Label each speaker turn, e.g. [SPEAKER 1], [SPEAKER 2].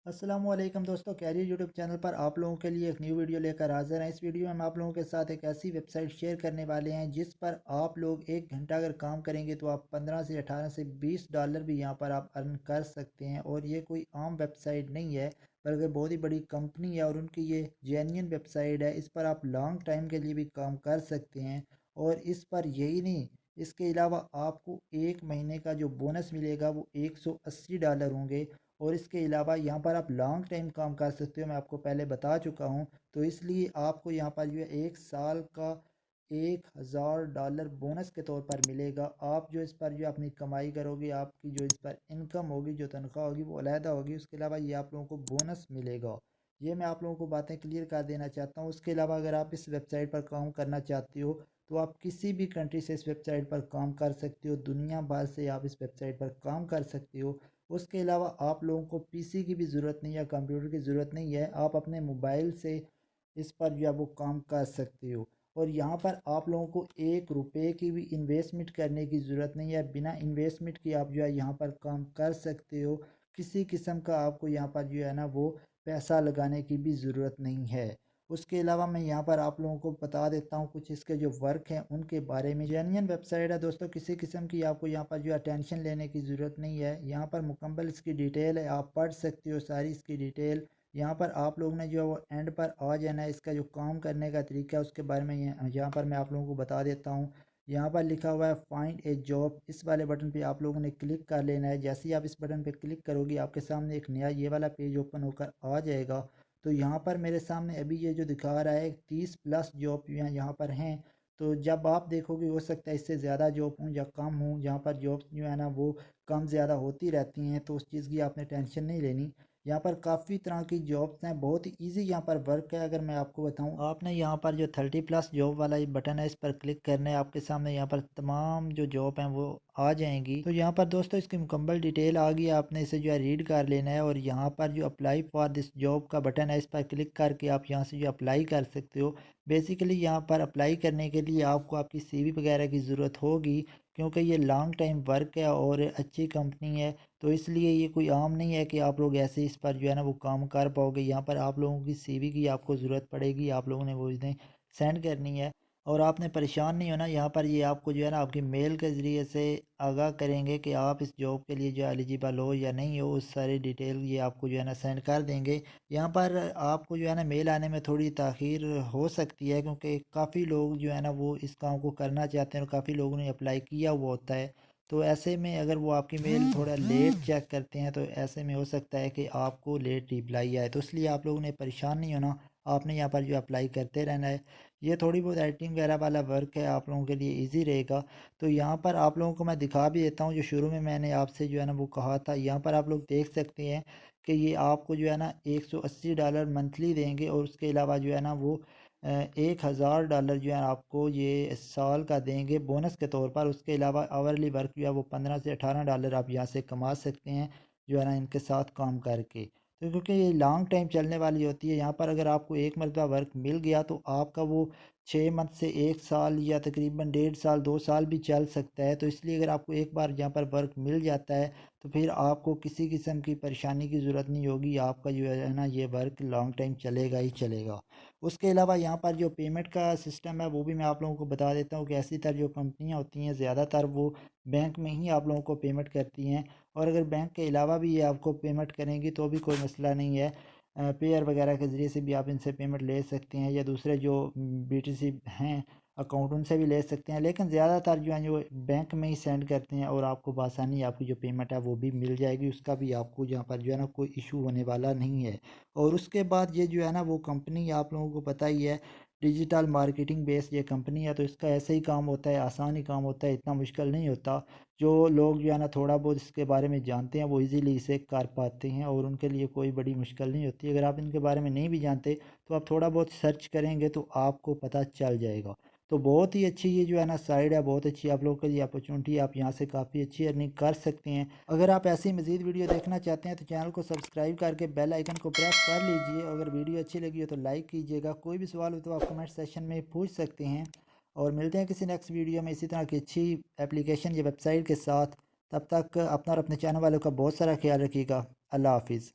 [SPEAKER 1] अस्सलाम वालेकुम दोस्तों, कैरियर यूट्यूब चैनल पर आप लोगों के लिए एक न्यू वीडियो लेकर हाजिर हैं। इस वीडियो में हम आप लोगों के साथ एक ऐसी वेबसाइट शेयर करने वाले हैं जिस पर आप लोग 1 घंटा अगर काम करेंगे तो आप 15 से 18 से $20 भी यहाँ पर आप अर्न कर सकते हैं। और ये कोई आम वेबसाइट नहीं है बल्कि बहुत ही बड़ी कंपनी है और उनकी ये जेन्युइन वेबसाइट है। इस पर आप लॉन्ग टाइम के लिए भी काम कर सकते हैं। और इस पर यही नहीं, इसके अलावा आपको 1 महीने का जो बोनस मिलेगा वो $180 होंगे। और इसके अलावा यहाँ पर आप लॉन्ग टाइम काम कर सकते हो, मैं आपको पहले बता चुका हूँ। तो इसलिए आपको यहाँ पर जो है 1 साल का $1000 बोनस के तौर पर मिलेगा। आप जो इस पर जो अपनी कमाई करोगे, आपकी जो इस पर इनकम होगी, जो तनख्वाह होगी वो अलहदा होगी। उसके अलावा ये आप लोगों को बोनस मिलेगा। ये मैं आप लोगों को बातें क्लियर कर देना चाहता हूँ। उसके अलावा अगर आप इस वेबसाइट पर काम करना चाहते हो तो आप किसी भी कंट्री से इस वेबसाइट पर काम कर सकते हो, दुनिया भर से आप इस वेबसाइट पर काम कर सकते हो। उसके अलावा आप लोगों को पीसी की भी ज़रूरत नहीं है, कंप्यूटर की ज़रूरत नहीं है। आप अपने मोबाइल से इस पर जो है वो काम कर सकते हो। और यहाँ पर आप लोगों को ₹1 की भी इन्वेस्टमेंट करने की ज़रूरत नहीं है। बिना इन्वेस्टमेंट के आप जो है यहाँ पर काम कर सकते हो। किसी किस्म का आपको यहाँ पर जो है ना वो पैसा लगाने की भी ज़रूरत नहीं है। उसके अलावा मैं यहाँ पर आप लोगों को बता देता हूँ कुछ इसके जो वर्क हैं उनके बारे में। जेन्युइन वेबसाइट है दोस्तों, किसी किस्म की आपको यहाँ पर जो है टेंशन लेने की ज़रूरत नहीं है। यहाँ पर मुकम्मल इसकी डिटेल है, आप पढ़ सकते हो सारी इसकी डिटेल। यहाँ पर आप लोग ने जो है वो एंड पर आ जाना है। इसका जो काम करने का तरीका है उसके बारे में यहाँ पर मैं आप लोगों को बता देता हूँ। यहाँ पर लिखा हुआ है फाइंड ए जॉब, इस वाले बटन पे आप लोगों ने क्लिक कर लेना है। जैसे ही आप इस बटन पे क्लिक करोगे आपके सामने एक नया ये वाला पेज ओपन होकर आ जाएगा। तो यहाँ पर मेरे सामने अभी ये जो दिखा रहा है 30+ जॉब यहाँ पर हैं। तो जब आप देखोगे हो सकता है इससे ज़्यादा जॉब हूँ या कम हूँ। यहाँ पर जॉब्स जो है ना वो कम ज़्यादा होती रहती हैं, तो उस चीज़ की आपने टेंशन नहीं लेनी। यहाँ पर काफ़ी तरह की जॉब्स हैं, बहुत ही ईजी यहाँ पर वर्क है। अगर मैं आपको बताऊँ, आपने यहाँ पर जो 30+ जॉब वाला ये बटन है इस पर क्लिक करना है। आपके सामने यहाँ पर तमाम जो जॉब हैं वो आ जाएंगी। तो यहाँ पर दोस्तों इसकी मुकम्मल डिटेल आ गई, आपने इसे जो है रीड कर लेना है। और यहाँ पर जो अप्लाई फॉर दिस जॉब का बटन है इस पर क्लिक करके आप यहाँ से जो अप्लाई कर सकते हो। बेसिकली यहाँ पर अप्लाई करने के लिए आपको आपकी सीवी वगैरह की ज़रूरत होगी, क्योंकि ये लॉन्ग टाइम वर्क है और अच्छी कंपनी है। तो इसलिए ये कोई आम नहीं है कि आप लोग ऐसे इस पर जो है ना वो काम कर पाओगे। यहाँ पर आप लोगों की सीवी की आपको ज़रूरत पड़ेगी, आप लोगों ने वो इन्हें सेंड करनी है। और आपने परेशान नहीं होना, यहाँ पर ये आपको जो है ना आपकी मेल के ज़रिए से आगाह करेंगे कि आप इस जॉब के लिए जो एलिजिबल हो या नहीं हो। उस सारी डिटेल ये आपको जो है ना सेंड कर देंगे। यहाँ पर आपको जो है ना मेल आने में थोड़ी ताख़ीर हो सकती है, क्योंकि काफ़ी लोग जो है ना वो इस काम को करना चाहते हैं और काफ़ी लोगों ने अप्लाई किया हुआ होता है। तो ऐसे में अगर वो आपकी मेल थोड़ा लेट चेक करते हैं तो ऐसे में हो सकता है कि आपको लेट रिप्लाई आए। तो इसलिए आप लोगों ने परेशान नहीं होना, आपने यहाँ पर जो अप्लाई करते रहना है। ये थोड़ी बहुत एडिटिंग वगैरह वाला वर्क है, आप लोगों के लिए इजी रहेगा। तो यहाँ पर आप लोगों को मैं दिखा भी देता हूँ, जो शुरू में मैंने आपसे जो है ना वो कहा था। यहाँ पर आप लोग देख सकते हैं कि ये आपको जो है ना $180 मंथली देंगे। और उसके अलावा जो है ना वो $1000 जो है आपको ये साल का देंगे बोनस के तौर पर। उसके अलावा आवरली वर्क जो है वो $15 से $18 आप यहाँ से कमा सकते हैं जो है ना इनके साथ काम करके। तो क्योंकि ये लॉन्ग टाइम चलने वाली होती है, यहाँ पर अगर आपको एक मरतबा वर्क मिल गया तो आपका वो 6 मंथ से 1 साल या तकरीबन 1.5 साल 2 साल भी चल सकता है। तो इसलिए अगर आपको एक बार यहाँ पर वर्क मिल जाता है तो फिर आपको किसी किस्म की परेशानी की ज़रूरत नहीं होगी। आपका जो है ना ये वर्क लॉन्ग टाइम चलेगा ही चलेगा। उसके अलावा यहाँ पर जो पेमेंट का सिस्टम है वो भी मैं आप लोगों को बता देता हूँ कि ऐसी तरह जो कंपनियाँ होती हैं ज़्यादातर वो बैंक में ही आप लोगों को पेमेंट करती हैं। और अगर बैंक के अलावा भी ये आपको पेमेंट करेंगी तो भी कोई मसला नहीं है। पेयर वगैरह के ज़रिए से भी आप इनसे पेमेंट ले सकते हैं, या दूसरे जो बीटीसी हैं अकाउंट उनसे भी ले सकते हैं। लेकिन ज़्यादातर जो है जो बैंक में ही सेंड करते हैं और आपको बआसानी आपकी जो पेमेंट है वो भी मिल जाएगी। उसका भी आपको यहाँ पर जो है ना कोई इशू होने वाला नहीं है। और उसके बाद ये जो है ना वो कंपनी आप लोगों को पता ही है, डिजिटल मार्केटिंग बेस्ड ये कंपनी है। तो इसका ऐसे ही काम होता है, आसान ही काम होता है, इतना मुश्किल नहीं होता। जो लोग जो है ना थोड़ा बहुत इसके बारे में जानते हैं वो इजीली इसे कर पाते हैं और उनके लिए कोई बड़ी मुश्किल नहीं होती। अगर आप इनके बारे में नहीं भी जानते तो आप थोड़ा बहुत सर्च करेंगे तो आपको पता चल जाएगा। तो बहुत ही अच्छी ये जो है ना साइड है, बहुत अच्छी आप लोगों के लिए अपॉर्चुनिटी, आप यहाँ से काफ़ी अच्छी अर्निंग कर सकते हैं। अगर आप ऐसी मज़ीद वीडियो देखना चाहते हैं तो चैनल को सब्सक्राइब करके बेल आइकन को प्रेस कर लीजिए। अगर वीडियो अच्छी लगी हो तो लाइक कीजिएगा। कोई भी सवाल हो तो आप कमेंट सेक्शन में पूछ सकते हैं। और मिलते हैं किसी नेक्स्ट वीडियो में इसी तरह की अच्छी एप्लीकेशन या वेबसाइट के साथ। तब तक अपना और अपने चैनल वालों का बहुत सारा ख्याल रखिएगा। अल्लाह हाफिज़।